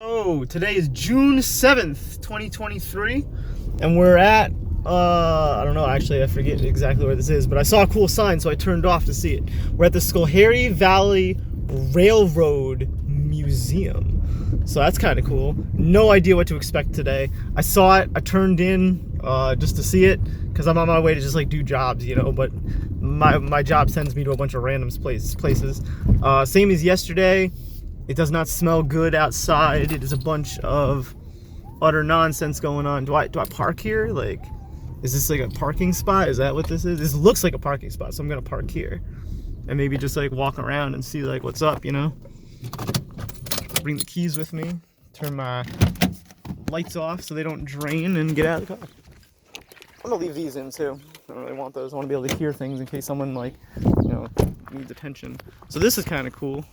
Oh, today is June 7th, 2023, and we're at, I don't know, actually, I forget exactly where this is, but I saw a cool sign, so I turned off to see it. We're at the Schoharie Valley Railroad Museum, so that's kind of cool. No idea what to expect today. I saw it, I turned in just to see it, because I'm on my way to just, like, do jobs, you know, but my job sends me to a bunch of random places. Same as yesterday. It does not smell good outside. It is a bunch of utter nonsense going on. Do I park here? Like, is this like a parking spot? Is that what this is? This looks like a parking spot, so I'm gonna park here. And maybe just like walk around and see like what's up, you know? Bring the keys with me. Turn my lights off so they don't drain and get out of the car. I'm gonna leave these in too. I don't really want those. I wanna be able to hear things in case someone like, you know, needs attention. So this is kind of cool.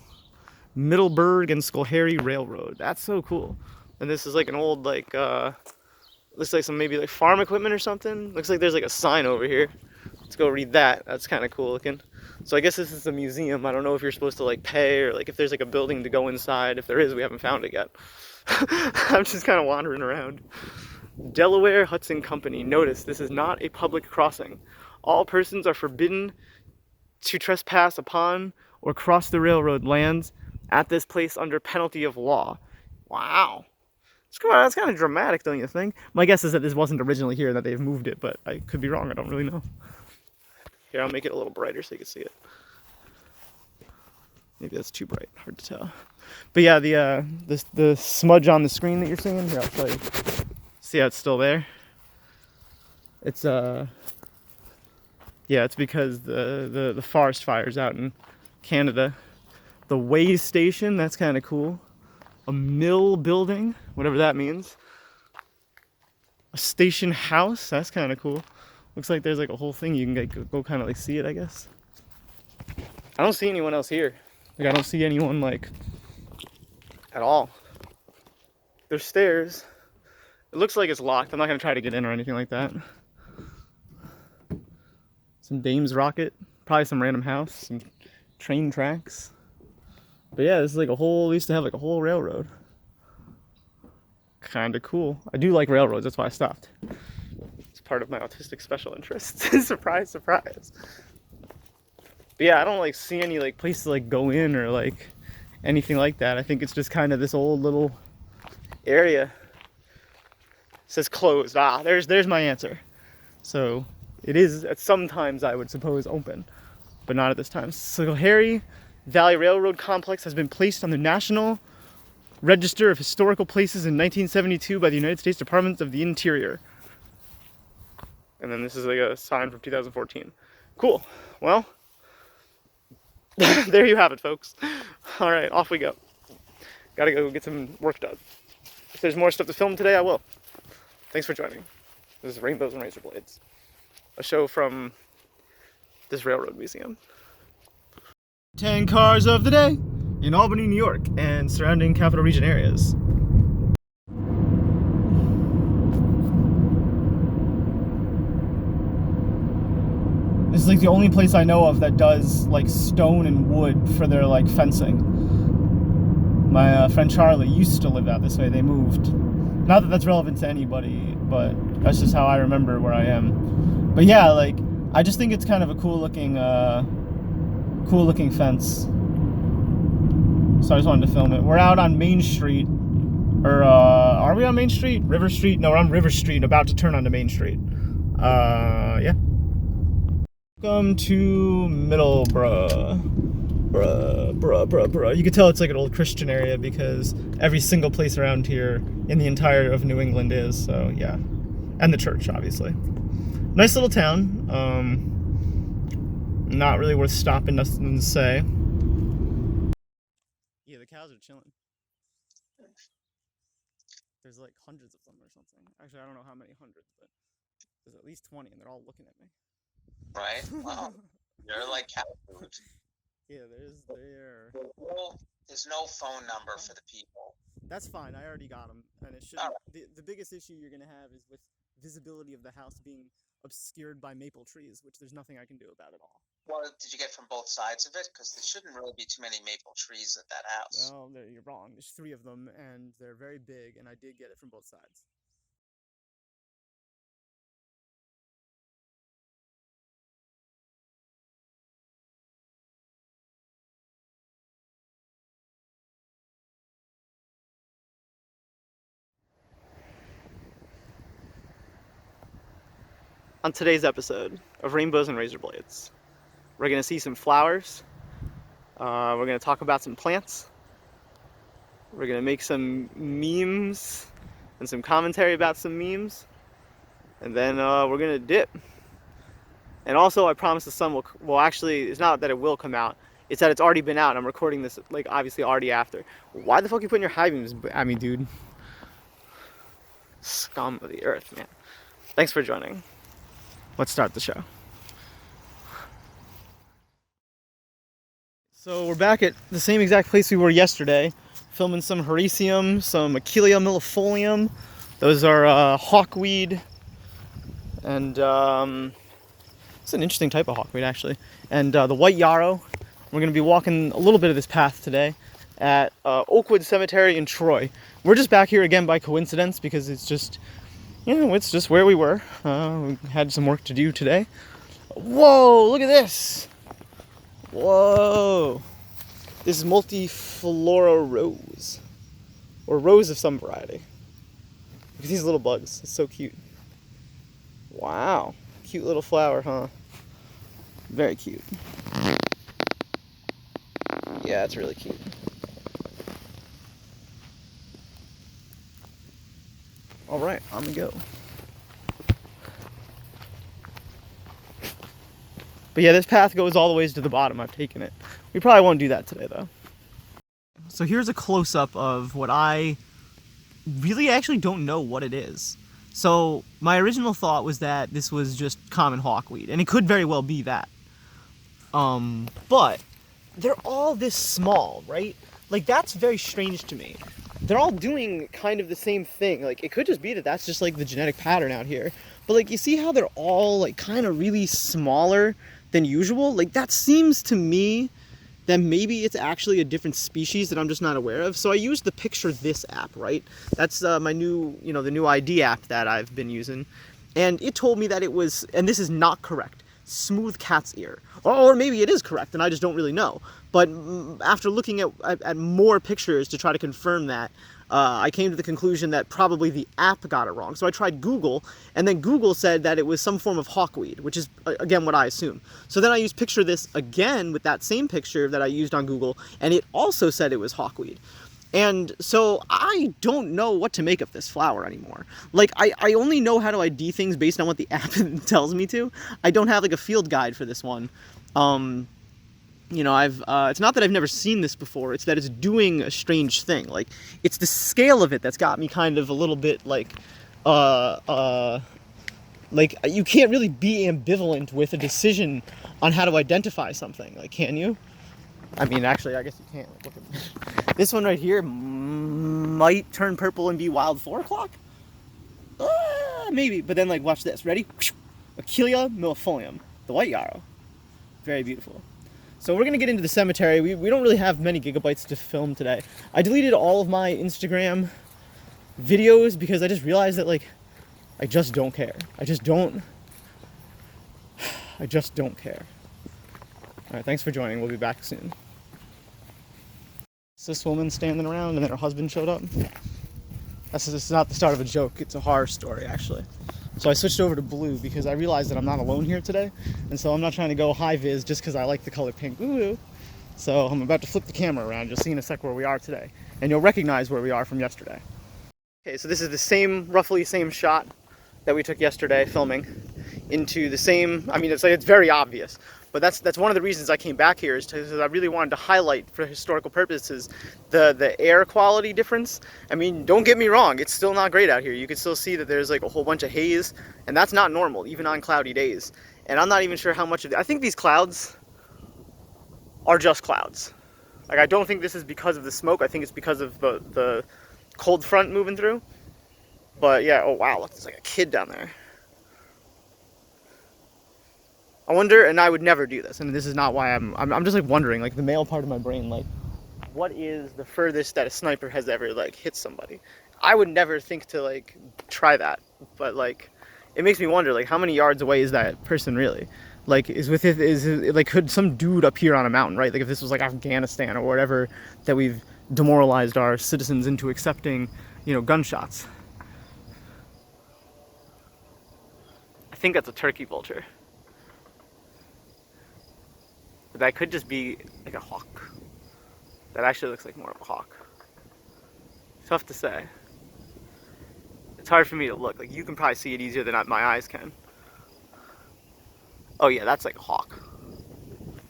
Middleburg and Schoharie Railroad. That's so cool. And this is like an old like looks like some maybe like farm equipment or something. Looks like there's like a sign over here. Let's go read that. That's kind of cool looking. So I guess this is a museum. I don't know if you're supposed to like pay or like if there's like a building to go inside. If there is, we haven't found it yet. I'm just kind of wandering around. Delaware Hudson Company. Notice this is not a public crossing. All persons are forbidden to trespass upon or cross the railroad lands at this place under penalty of law. Wow. That's kind of dramatic, don't you think? My guess is that this wasn't originally here, that they've moved it, but I could be wrong. I don't really know. Here, I'll make it a little brighter so you can see it. Maybe that's too bright. Hard to tell. But yeah, the smudge on the screen that you're seeing, here, I'll show you. See how it's still there? It's yeah, it's because the forest fires out in Canada. The way station, that's kind of cool. A mill building, whatever that means. A station house, that's kind of cool. Looks like there's like a whole thing you can go kind of like see it, I guess. I don't see anyone else here. Like I don't see anyone like at all. There's stairs. It looks like it's locked. I'm not gonna try to get in or anything like that. Some Dame's rocket, probably some random house, some train tracks. But yeah, this is like a whole, used to have like a whole railroad. Kind of cool. I do like railroads, that's why I stopped. It's part of my autistic special interest. Surprise, surprise. But yeah, I don't like see any like place to like go in or like anything like that. I think it's just kind of this old little area. It says closed. Ah, there's my answer. So it is sometimes I would suppose open, but not at this time. So Harry Valley Railroad Complex has been placed on the National Register of Historical Places in 1972 by the United States Department of the Interior. And then this is like a sign from 2014. Cool. Well, there you have it, folks. All right, off we go. Gotta go get some work done. If there's more stuff to film today, I will. Thanks for joining. This is Rainbows and Razor Blades, a show from this railroad museum. 10 cars of the day in Albany, New York, and surrounding capital region areas. This is like the only place I know of that does like stone and wood for their like fencing. My friend Charlie used to live out this way. They moved. Not that that's relevant to anybody, but that's just how I remember where I am. But yeah, like I just think it's kind of a cool looking fence. So I just wanted to film it. We're out on Main Street. Or are we on Main Street? River Street? No, we're on River Street, about to turn onto Main Street. Yeah. Welcome to Middleborough. Bruh. You can tell it's like an old Christian area because every single place around here in the entire of New England is, so yeah. And the church, obviously. Nice little town. Not really worth stopping, nothing to say. Yeah, the cows are chilling. There's like hundreds of them or something. Actually, I don't know how many hundreds, but there's at least 20 and they're all looking at me. Right? Wow. You're like cat food. Yeah, there. Well, there's no phone number for the people. That's fine. I already got them, and it should. Right. The biggest issue you're gonna have is with visibility of the house being obscured by maple trees, which there's nothing I can do about at all. What did you get from both sides of it? Because there shouldn't really be too many maple trees at that house. Well, you're wrong. There's 3 of them, and they're very big, and I did get it from both sides. On today's episode of Rainbows and Razor Blades, we're gonna see some flowers. We're gonna talk about some plants. We're gonna make some memes and some commentary about some memes, and then we're gonna dip. And also, I promise the sun will. Well, actually, it's not that it will come out. It's that it's already been out. And I'm recording this like obviously already after. Why the fuck are you putting your high beams at me, dude? Scum of the earth, man. Thanks for joining. Let's start the show. So we're back at the same exact place we were yesterday, filming some hericium, some Achillea millefolium. Those are hawkweed, and it's an interesting type of hawkweed actually. And the white yarrow. We're going to be walking a little bit of this path today at Oakwood Cemetery in Troy. We're just back here again by coincidence because it's just, you know, it's just where we were. We had some work to do today. Whoa, look at this. Whoa. This is multiflora rose. Or rose of some variety. Look at these little bugs. It's so cute. Wow. Cute little flower, huh? Very cute. Yeah, it's really cute. Alright, I'm gonna go. But yeah, this path goes all the ways to the bottom. I've taken it. We probably won't do that today, though. So here's a close-up of what I really actually don't know what it is. So my original thought was that this was just common hawkweed, and it could very well be that. But they're all this small, right? Like, that's very strange to me. They're all doing kind of the same thing. Like, it could just be that that's just like the genetic pattern out here. But like, you see how they're all like kind of really smaller than usual? Like, that seems to me that maybe it's actually a different species that I'm just not aware of. So I used the Picture This app, right? That's my new, you know, the new ID app that I've been using. And it told me that it was, and this is not correct, smooth cat's ear. Or maybe it is correct and I just don't really know. But after looking at more pictures to try to confirm that, I came to the conclusion that probably the app got it wrong. So I tried Google, and then Google said that it was some form of hawkweed, which is, again, what I assume. So then I used Picture This again with that same picture that I used on Google, and it also said it was hawkweed. And so I don't know what to make of this flower anymore. Like, I only know how to ID things based on what the app tells me to. I don't have, like, a field guide for this one. You know, it's not that I've never seen this before, it's that it's doing a strange thing. Like, it's the scale of it that's got me kind of a little bit like you can't really be ambivalent with a decision on how to identify something. Like, can you? I mean, actually, I guess you can't. Like, look at this one right here might turn purple and be wild 4 o'clock? Maybe, but then, like, watch this. Ready? Achillea millefolium, the white yarrow. Very beautiful. So we're going to get into the cemetery. We don't really have many gigabytes to film today. I deleted all of my Instagram videos because I just realized that, like, I just don't care. I just don't care. Alright, thanks for joining. We'll be back soon. It's this woman standing around and then her husband showed up. This is not the start of a joke. It's a horror story, actually. So I switched over to blue because I realized that I'm not alone here today. And so I'm not trying to go high vis just because I like the color pink. Woo-woo. So I'm about to flip the camera around. You'll see in a sec where we are today. And you'll recognize where we are from yesterday. Okay, so this is the same, roughly same shot that we took yesterday filming into the same, I mean, it's like, it's very obvious. But that's one of the reasons I came back here is because I really wanted to highlight for historical purposes the air quality difference. I mean, don't get me wrong, it's still not great out here. You can still see that there's like a whole bunch of haze, and that's not normal, even on cloudy days. And I'm not even sure how much of it. I think these clouds are just clouds. Like, I don't think this is because of the smoke. I think it's because of the cold front moving through. But yeah, oh wow, look, there's like a kid down there. I wonder, and I would never do this, and this is not why I'm just like wondering, like the male part of my brain, like what is the furthest that a sniper has ever like hit somebody? I would never think to like try that, but like it makes me wonder, like how many yards away is that person really? Like like could some dude up here on a mountain, right? Like if this was like Afghanistan or whatever that we've demoralized our citizens into accepting, you know, gunshots. I think that's a turkey vulture. But that could just be like a hawk. That actually looks like more of a hawk. Tough to say. It's hard for me to look. Like you can probably see it easier than my eyes can. Oh yeah, that's like a hawk.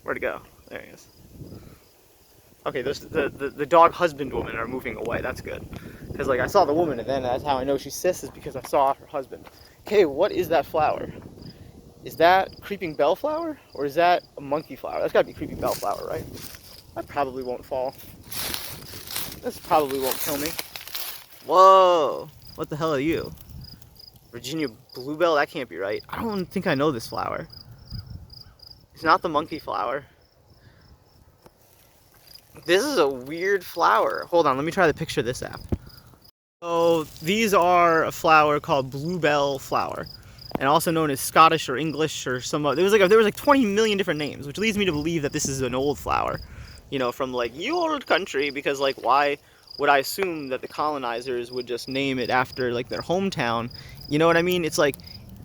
Where'd it go? There he is. Okay, the dog husbandwoman are moving away. That's good. Because like I saw the woman and then that's how I know she's cis is because I saw her husband. Okay, what is that flower? Is that creeping bellflower? Or is that a monkey flower? That's gotta be creeping bellflower, right? That probably won't fall. This probably won't kill me. Whoa! What the hell are you? Virginia bluebell? That can't be right. I don't think I know this flower. It's not the monkey flower. This is a weird flower. Hold on, let me try to picture this app. So these are a flower called bluebell flower, and also known as Scottish or English or some. There was like 20 million different names, which leads me to believe that this is an old flower, you know, from like ye old country. Because like, why would I assume that the colonizers would just name it after like their hometown? You know what I mean? It's like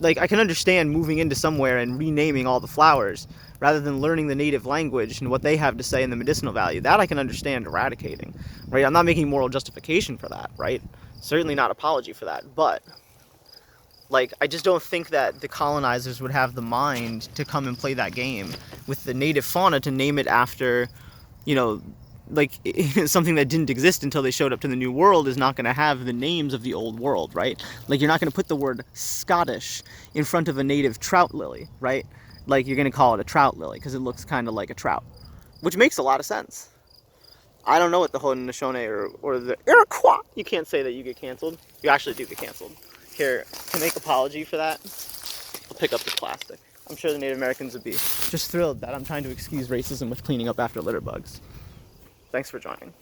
I can understand moving into somewhere and renaming all the flowers rather than learning the native language and what they have to say and the medicinal value. That I can understand eradicating, right? I'm not making moral justification for that, right? Certainly not apology for that, but like I just don't think that the colonizers would have the mind to come and play that game with the native fauna to name it after, you know, like something that didn't exist until they showed up to the new world is not going to have the names of the old world, right? Like you're not going to put the word Scottish in front of a native trout lily, right? Like you're going to call it a trout lily because it looks kind of like a trout, which makes a lot of sense. I don't know what the Haudenosaunee or the Iroquois. You can't say that you get canceled. You actually do get canceled. Here, to make apology for that, I'll pick up the plastic. I'm sure the Native Americans would be just thrilled that I'm trying to excuse racism with cleaning up after litter bugs. Thanks for joining.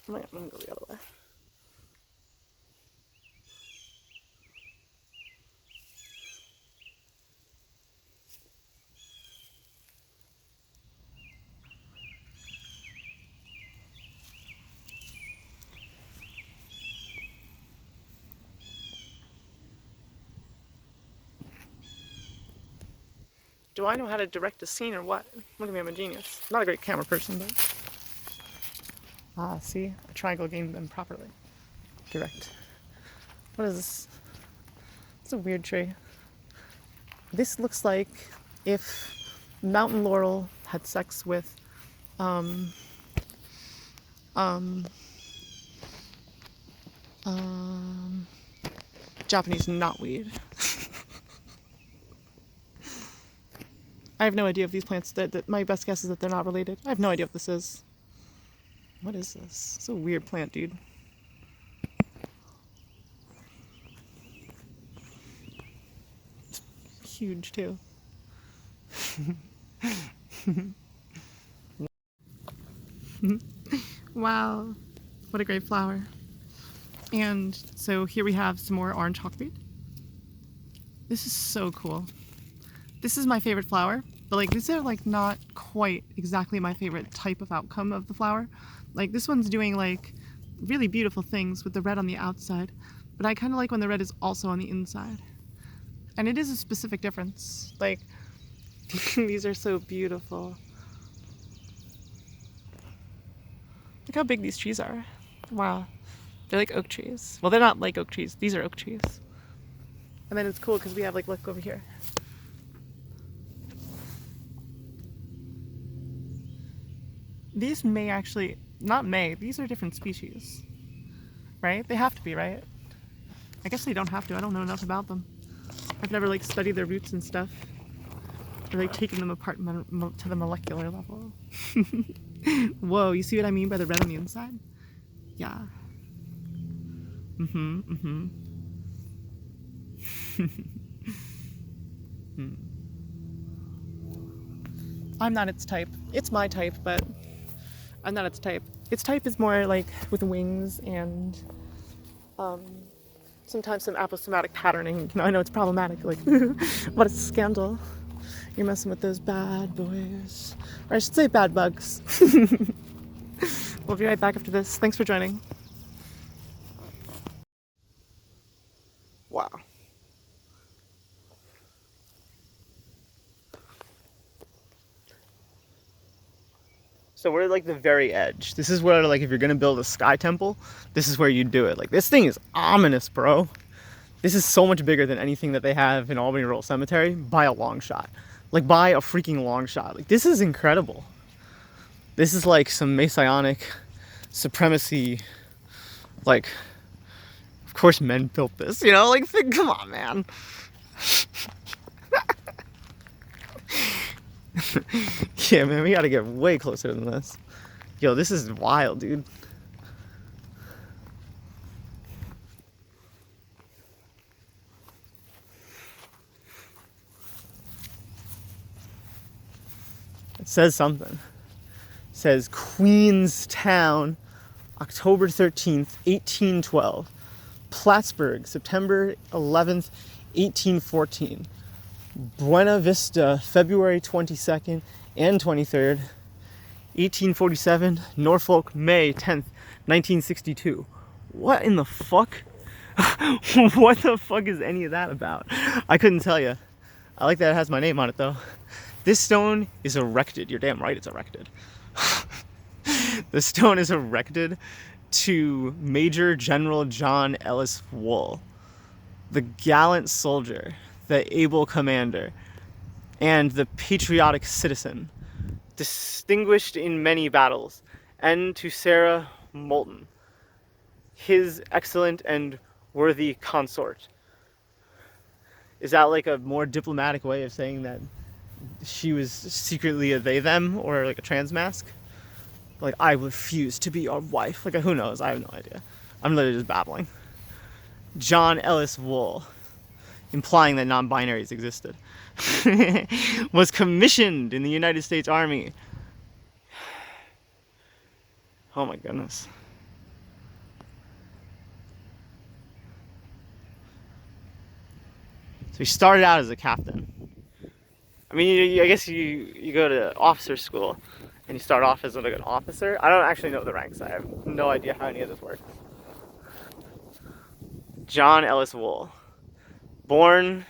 Wait, I'm gonna go the other way. Do I know how to direct a scene or what? Look at me, I'm a genius. Not a great camera person, but... Ah, see? A triangle game them properly. Direct. What is this? It's a weird tree. This looks like if mountain laurel had sex with, Japanese knotweed. I have no idea if these plants, that my best guess is that they're not related. I have no idea what this is. What is this? It's a weird plant, dude. It's huge, too. Wow. What a great flower. And so here we have some more orange hawkweed. This is so cool. This is my favorite flower, but like these are like not quite exactly my favorite type of outcome of the flower. Like this one's doing like really beautiful things with the red on the outside, but I kind of like when the red is also on the inside. And it is a specific difference. Like these are so beautiful. Look how big these trees are. Wow. They're like oak trees. Well, they're not like oak trees. These are oak trees. And then it's cool because we have like, look over here. These may actually, not may, these are different species, right? They have to be, right? I guess they don't have to. I don't know enough about them. I've never like studied their roots and stuff, or like taken them apart to the molecular level. Whoa, you see what I mean by the red on the inside? Yeah. Mm-hmm, mm-hmm. I'm not its type. It's my type, but I'm not its type. Its type is more like with wings and um, sometimes some aposematic patterning. I know it's problematic, like, what a scandal. You're messing with those bad boys. Or I should say bad bugs. We'll be right back after this. Thanks for joining. Wow. So we're like the very edge. This is where, like, if you're gonna build a sky temple, this is where you do it. Like, this thing is ominous, bro. This is so much bigger than anything that they have in Albany Rural Cemetery by a long shot. Like, by a freaking long shot. Like, this is incredible. This is like some Masonic supremacy. Like, of course men built this, you know? Like, come on, man. Yeah, man, we gotta get way closer than this. Yo, this is wild, dude. It says something. It says Queenstown, October 13th, 1812. Plattsburgh, September 11th, 1814. Buena Vista, February 22nd and 23rd, 1847. Norfolk, May 10th, 1962. What in the fuck? What the fuck is any of that about? I couldn't tell you. I like that it has my name on it though. This stone is erected. You're damn right it's erected. The stone is erected to Major General John Ellis Wool, the gallant soldier, the able commander, and the patriotic citizen, distinguished in many battles, and to Sarah Moulton, his excellent and worthy consort. Is that like a more diplomatic way of saying that she was secretly a they them, or like a trans mask? Like, I refuse to be your wife. Like, who knows? I have no idea. I'm literally just babbling. John Ellis Wool, implying that non-binaries existed, was commissioned in the United States Army. Oh my goodness. So he started out as a captain. I mean, I guess you go to officer school and you start off as like an officer. I don't actually know the ranks. I have no idea how any of this works. John Ellis Wool, born in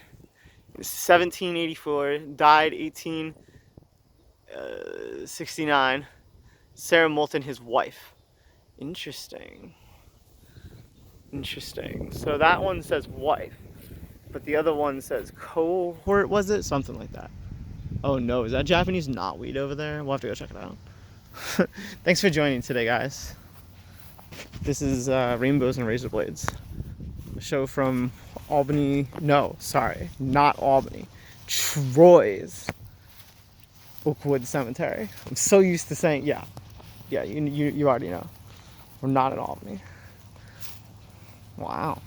1784, died 1869. Sarah Moulton, his wife. Interesting. Interesting. So that one says wife, but the other one says cohort, was it? Something like that. Oh no, is that Japanese knotweed over there? We'll have to go check it out. Thanks for joining today, guys. This is Rainbows and Razor Blades, a show from Albany. No, sorry, not Albany. Troy's Oakwood Cemetery. I'm so used to saying, yeah, you already know. We're not in Albany. Wow.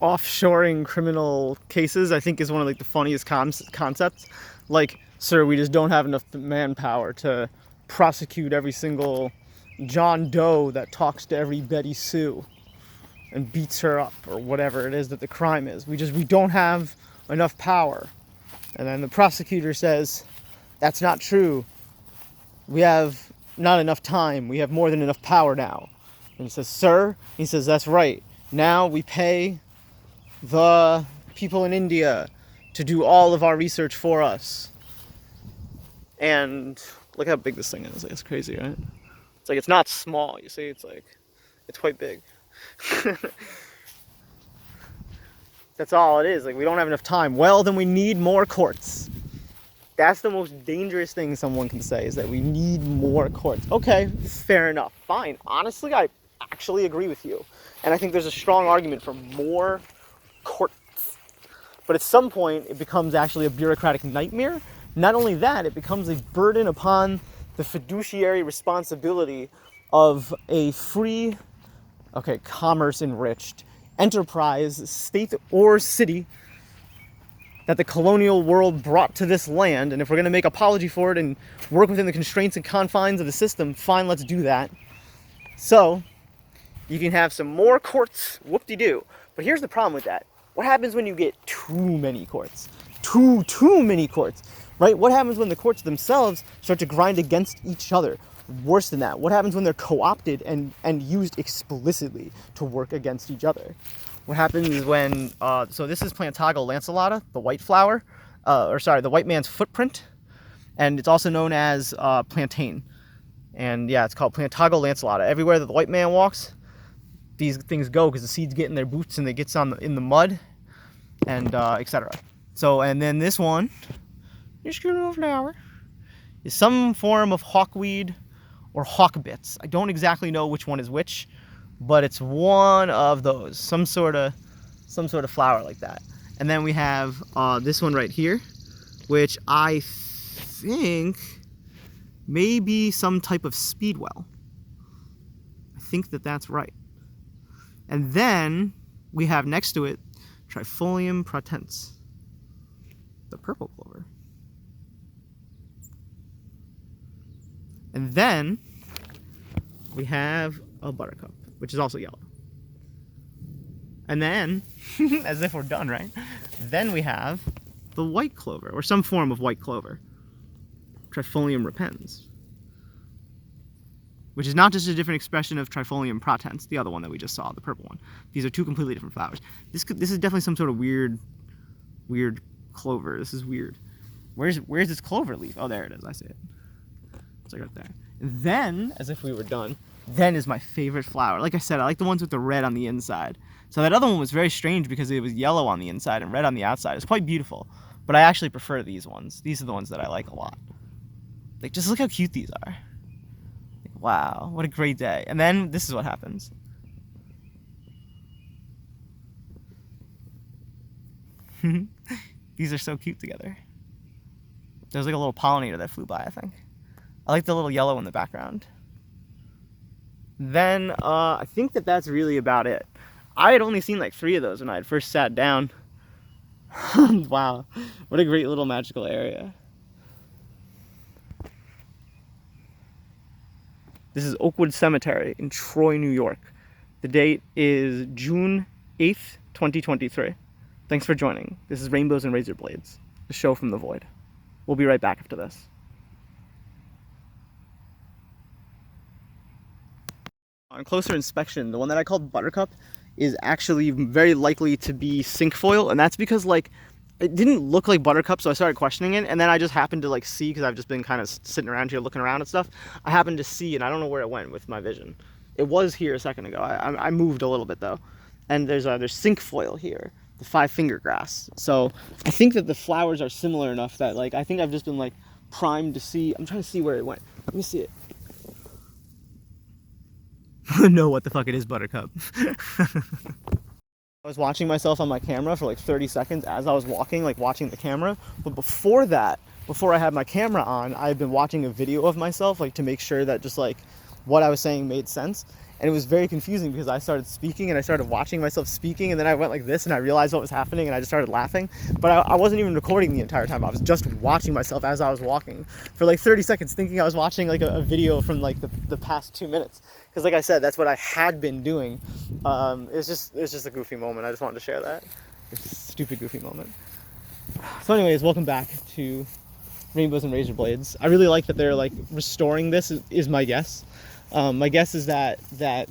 Offshoring criminal cases, I think, is one of like the funniest concepts. Like, sir, we just don't have enough manpower to prosecute every single John Doe that talks to every Betty Sue and beats her up, or whatever it is that the crime is. We don't have enough power. And then the prosecutor says, that's not true. We have not enough time. We have more than enough power now. And he says, sir, he says, that's right. Now we pay the people in India to do all of our research for us. And look how big this thing is. It's crazy, right? It's like, it's not small, you see? It's like, it's quite big. That's all it is. Like, we don't have enough time. Well, then we need more quartz. That's the most dangerous thing someone can say, is that we need more quartz. Okay, fair enough. Fine. Honestly, I actually agree with you. And I think there's a strong argument for more quartz. But at some point, it becomes actually a bureaucratic nightmare. Not only that, it becomes a burden upon the fiduciary responsibility of a free, commerce-enriched enterprise, state or city that the colonial world brought to this land. And if we're going to make apology for it and work within the constraints and confines of the system, fine, let's do that. So you can have some more quartz, whoop-de-doo. But here's the problem with that. What happens when you get too many quartz? Too many quartz, right? What happens when the quartz themselves start to grind against each other? Worse than that, what happens when they're co-opted and used explicitly to work against each other? What happens when, so this is Plantago lanceolata, the white flower, the white man's footprint, and it's also known as plantain. And yeah, it's called Plantago lanceolata. Everywhere that the white man walks, these things go because the seeds get in their boots and they get in the mud, and etc. So, and then this one, this cute little flower, is some form of hawkweed or hawkbits. I don't exactly know which one is which, but it's one of those, some sort of flower like that. And then we have this one right here, which I think may be some type of speedwell. I think that that's right. And then we have next to it Trifolium pratense, the purple clover. And then we have a buttercup, which is also yellow. And then, as if we're done, right? Then we have the white clover, or some form of white clover, Trifolium repens, which is not just a different expression of Trifolium pratense, the other one that we just saw, the purple one. These are two completely different flowers. This is definitely some sort of weird clover. This is weird. Where's this clover leaf? Oh, there it is. I see it. It's like right there. And then, as if we were done, then is my favorite flower. Like I said, I like the ones with the red on the inside. So that other one was very strange because it was yellow on the inside and red on the outside. It's quite beautiful, but I actually prefer these ones. These are the ones that I like a lot. Like, just look how cute these are. Like, wow, what a great day. And then this is what happens. These are so cute together. There's like a little pollinator that flew by, I think. I like the little yellow in the background. Then I think that that's really about it. I had only seen like 3 of those when I had first sat down. Wow, what a great little magical area. This is Oakwood Cemetery in Troy, New York. The date is June 8th, 2023. Thanks for joining. This is Rainbows and Razor Blades, the show from the void. We'll be right back after this. On closer inspection, the one that I called Buttercup is actually very likely to be cinquefoil, and that's because like it didn't look like Buttercup, so I started questioning it, and then I just happened to like see, because I've just been kind of sitting around here looking around and stuff, I happened to see, and I don't know where it went with my vision. It was here a second ago. I moved a little bit though, and there's cinquefoil here, the 5-finger grass. So I think that the flowers are similar enough that like I think I've just been like primed to see. I'm trying to see where it went. Let me see it. Know what the fuck it is, Buttercup. I was watching myself on my camera for like 30 seconds as I was walking, like watching the camera. But before that, before I had my camera on, I had been watching a video of myself, like to make sure that just like what I was saying made sense. And it was very confusing because I started speaking and I started watching myself speaking, and then I went like this and I realized what was happening and I just started laughing. But I wasn't even recording the entire time. I was just watching myself as I was walking for like 30 seconds, thinking I was watching like a video from like the past 2 minutes. Because like I said, that's what I had been doing. It's just a goofy moment. I just wanted to share that. It's a stupid goofy moment. So anyways, welcome back to Rainbows and Razor Blades. I really like that they're like restoring this, is my guess. My guess is that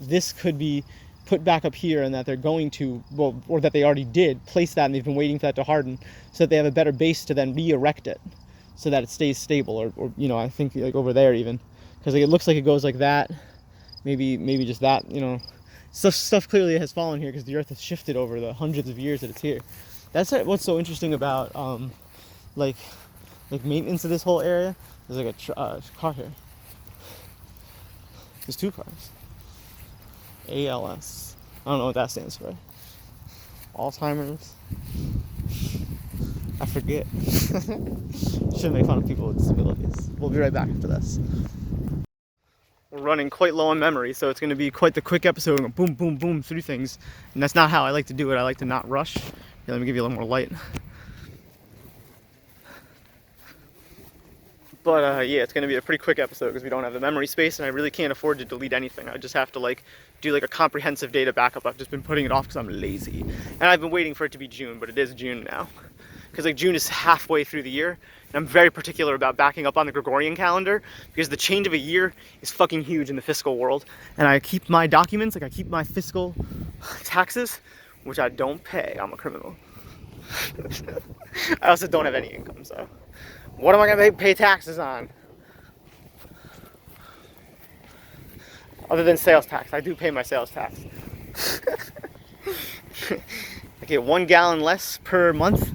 this could be put back up here, and that they're going to, well, or that they already did, place that, and they've been waiting for that to harden so that they have a better base to then re-erect it so that it stays stable, or you know, I think like over there even, because like, it looks like it goes like that, maybe just that, you know, Stuff clearly has fallen here because the earth has shifted over the hundreds of years that it's here. That's what's so interesting about like maintenance of this whole area. There's like a car here. There's 2 cars. ALS. I don't know what that stands for. Alzheimer's. I forget. Shouldn't make fun of people with disabilities. We'll be right back after this. We're running quite low on memory, so it's going to be quite the quick episode. We're going boom, boom, boom through things. And that's not how I like to do it. I like to not rush. Here, let me give you a little more light. But yeah, it's going to be a pretty quick episode because we don't have the memory space, and I really can't afford to delete anything. I just have to like do like a comprehensive data backup. I've just been putting it off because I'm lazy. And I've been waiting for it to be June, but it is June now. Because like June is halfway through the year, and I'm very particular about backing up on the Gregorian calendar because the change of a year is fucking huge in the fiscal world. And I keep my documents, like I keep my fiscal taxes, which I don't pay. I'm a criminal. I also don't have any income, so what am I gonna pay taxes on? Other than sales tax. I do pay my sales tax. I get 1 gallon less per month.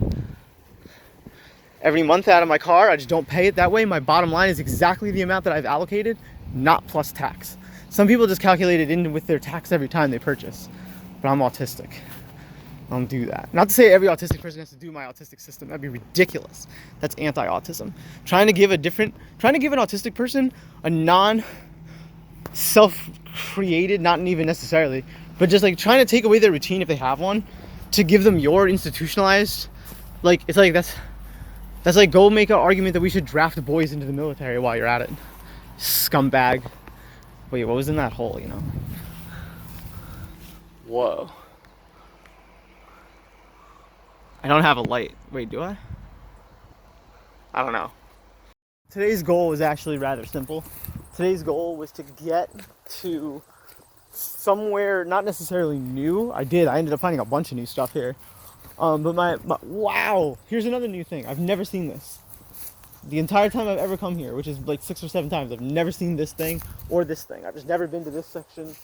Every month out of my car, I just don't pay it that way. My bottom line is exactly the amount that I've allocated, not plus tax. Some people just calculate it in with their tax every time they purchase, but I'm autistic. I don't do that. Not to say every autistic person has to do my autistic system. That'd be ridiculous. That's anti-autism. Trying to give an autistic person a non-self-created, not even necessarily, but just like trying to take away their routine if they have one, to give them your institutionalized, like it's like that's like go make an argument that we should draft boys into the military while you're at it. Scumbag. Wait, what was in that hole, you know? Whoa. I don't have a light. Wait, do I? I don't know. Today's goal was actually rather simple. Today's goal was to get to somewhere not necessarily new. I ended up finding a bunch of new stuff here. But my wow, here's another new thing. I've never seen this. The entire time I've ever come here, which is like 6 or 7 times, I've never seen this thing or this thing. I've just never been to this section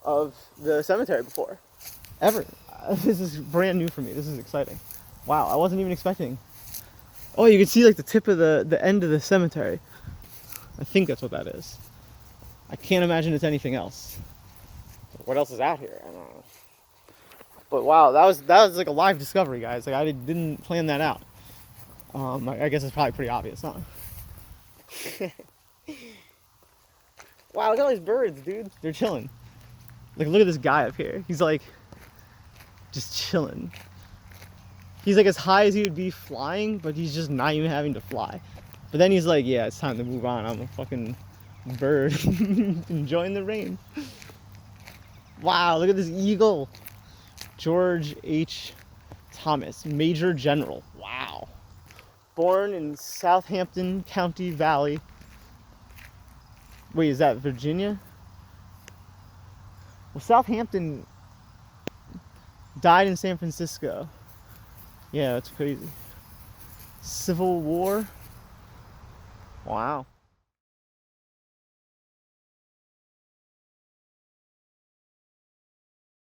of the cemetery before. Ever. This is brand new for me. This is exciting. Wow, I wasn't even expecting. Oh, you can see like the tip of the end of the cemetery. I think that's what that is. I can't imagine it's anything else. What else is out here? I don't know. But wow, that was like a live discovery, guys. Like I didn't plan that out. I guess it's probably pretty obvious, huh? Wow, look at all these birds, dude. They're chilling. Like, look at this guy up here. He's like, just chilling. He's like as high as he would be flying, but he's just not even having to fly. But then he's like, yeah, it's time to move on. I'm a fucking bird enjoying the rain. Wow, look at this eagle. George H. Thomas, Major General. Wow. Born in Southampton County Valley. Wait, is that Virginia? Well, Southampton died in San Francisco. Yeah, that's crazy. Civil War. Wow.